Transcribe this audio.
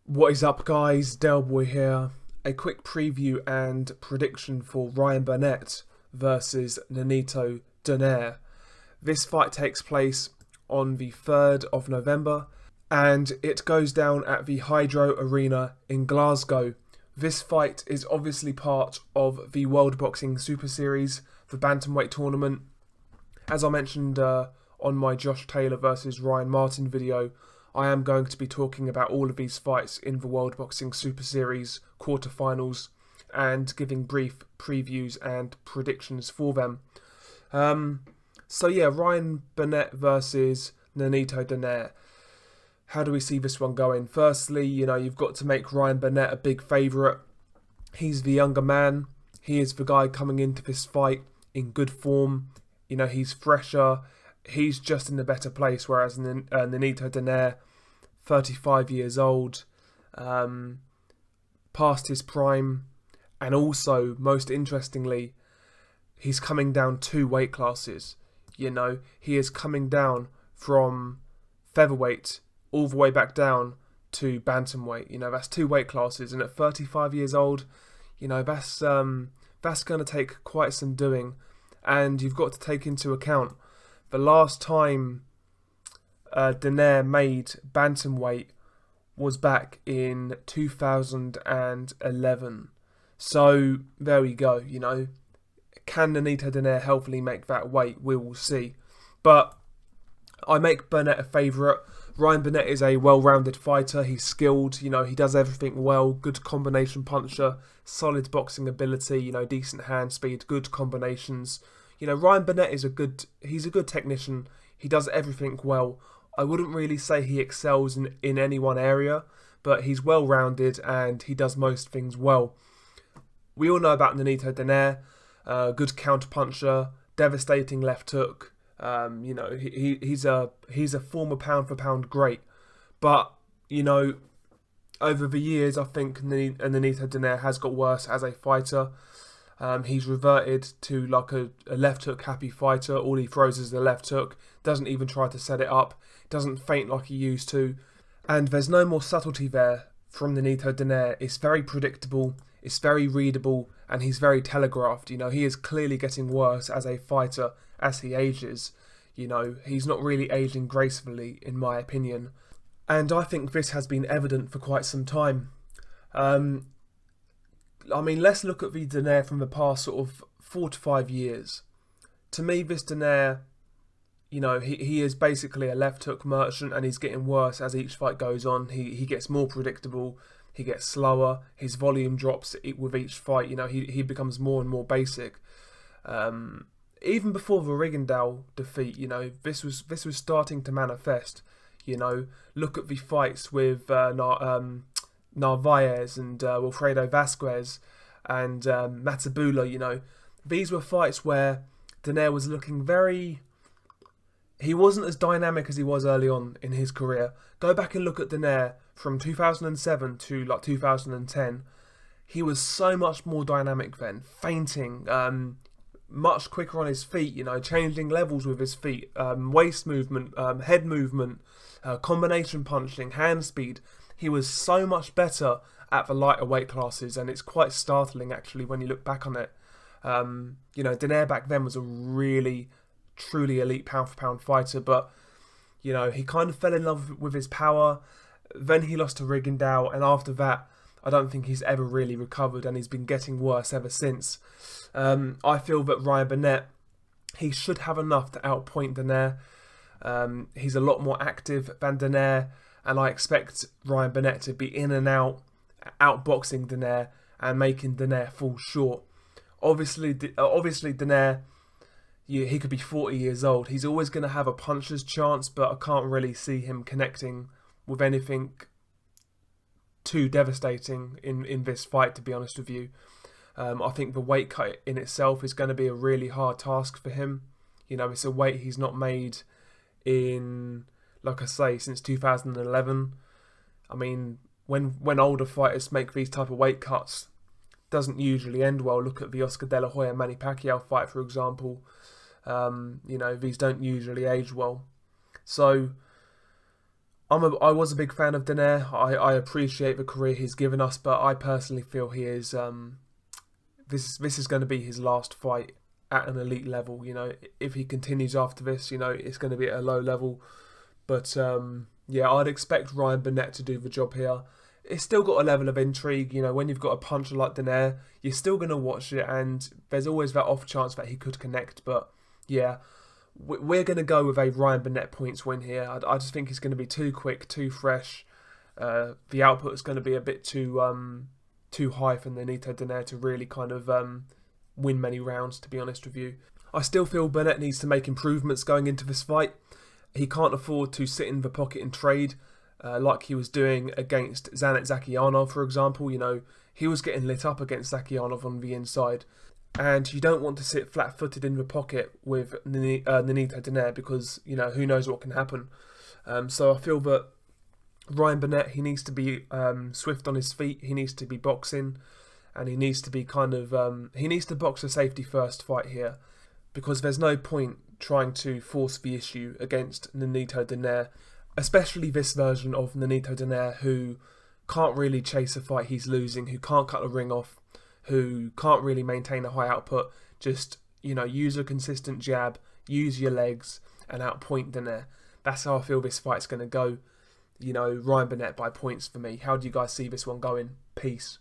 What is up, guys? Delboy here. A quick preview and prediction for Ryan Burnett versus Nonito Donaire. This fight takes place on the 3rd of November and it goes down at the Hydro Arena in Glasgow. This fight is obviously part of the World Boxing Super Series, the Bantamweight tournament. As I mentioned on my Josh Taylor versus Ryan Martin video, I am going to be talking about all of these fights in the World Boxing Super Series quarterfinals and giving brief previews and predictions for them. Ryan Burnett versus Nonito Donaire. How do we see this one going? Firstly, you've got to make Ryan Burnett a big favourite. He's the younger man. He is the guy coming into this fight in good form. He's fresher. He's just in a better place, whereas Nonito Donaire, 35 years old, past his prime, and also, most interestingly, he's coming down 2 weight classes. He is coming down from featherweight all the way back down to bantamweight. That's 2 weight classes, and at 35 years old, that's going to take quite some doing, and you've got to take into account the last time Donaire made bantamweight was back in 2011. So there we go. Can Nonito Donaire healthily make that weight? We will see. But I make Burnett a favourite. Ryan Burnett is a well-rounded fighter. He's skilled. He does everything well. Good combination puncher, solid boxing ability. Decent hand speed, good combinations. Ryan Burnett is he's a good technician. He does everything well. I wouldn't really say he excels in any one area, but he's well-rounded and he does most things well. We all know about Nonito Donaire, good counter-puncher, devastating left hook. He's a former pound-for-pound great. But, over the years, I think Nonito Donaire has got worse as a fighter. He's reverted to like a left hook happy fighter. All he throws is the left hook. Doesn't even try to set it up. Doesn't feint like he used to. And there's no more subtlety there from Nonito Donaire. It's very predictable. It's very readable. And he's very telegraphed. He is clearly getting worse as a fighter as he ages. He's not really aging gracefully, in my opinion. And I think this has been evident for quite some time. Let's look at the Donaire from the past sort of 4 to 5 years. To me, this Donaire, he is basically a left hook merchant and he's getting worse as each fight goes on. He gets more predictable, he gets slower, his volume drops with each fight. He becomes more and more basic. Even before the Rigondeaux defeat, this was starting to manifest. Look at the fights with Narvaez and Wilfredo Vasquez and Matabula. These were fights where Donaire was looking he wasn't as dynamic as he was early on in his career. Go back and look at Donaire from 2007 to 2010. He was so much more dynamic then, feinting, much quicker on his feet, changing levels with his feet, waist movement, head movement, combination punching, hand speed. He was so much better at the lighter weight classes, and it's quite startling actually when you look back on it. Donaire back then was a really, truly elite pound-for-pound fighter, but he kind of fell in love with his power. Then he lost to Rigondeaux, and after that, I don't think he's ever really recovered, and he's been getting worse ever since. I feel that Ryan Burnett, he should have enough to outpoint Donaire. He's a lot more active than Donaire. And I expect Ryan Burnett to be in and out, outboxing Donaire and making Donaire fall short. Obviously Donaire, he could be 40 years old. He's always going to have a puncher's chance, but I can't really see him connecting with anything too devastating in this fight, to be honest with you. I think the weight cut in itself is going to be a really hard task for him. It's a weight he's not made in, like I say, since 2011. When older fighters make these type of weight cuts, doesn't usually end well. Look at the Oscar De La Hoya Manny Pacquiao fight, for example. These don't usually age well. So I was a big fan of Donaire. I appreciate the career he's given us, but I personally feel he is this is going to be his last fight at an elite level. You know, if he continues after this, you know, it's going to be at a low level. But yeah, I'd expect Ryan Burnett to do the job here. It's still got a level of intrigue. You know, when you've got a puncher like Donaire, you're still going to watch it, and there's always that off chance that he could connect. But yeah, we're going to go with a Ryan Burnett points win here. I just think he's going to be too quick, too fresh. The output is going to be a bit too high for Nonito Donaire to really kind of win many rounds, to be honest with you. I still feel Burnett needs to make improvements going into this fight. He can't afford to sit in the pocket and trade like he was doing against Zanet Zakyanov, for example. You know, he was getting lit up against Zakyanov on the inside. And you don't want to sit flat-footed in the pocket with Nonito Donaire because, you know, who knows what can happen. So I feel that Ryan Burnett, he needs to be swift on his feet. He needs to be boxing, and he needs to be kind of he needs to box a safety first fight here, because there's no point trying to force the issue against Nonito Donaire, especially this version of Nonito Donaire who can't really chase a fight he's losing, who can't cut the ring off, who can't really maintain a high output. Just, you know, use a consistent jab, use your legs, and outpoint Donaire. That's how I feel this fight's going to go. You know, Ryan Burnett by points for me. How do you guys see this one going? Peace.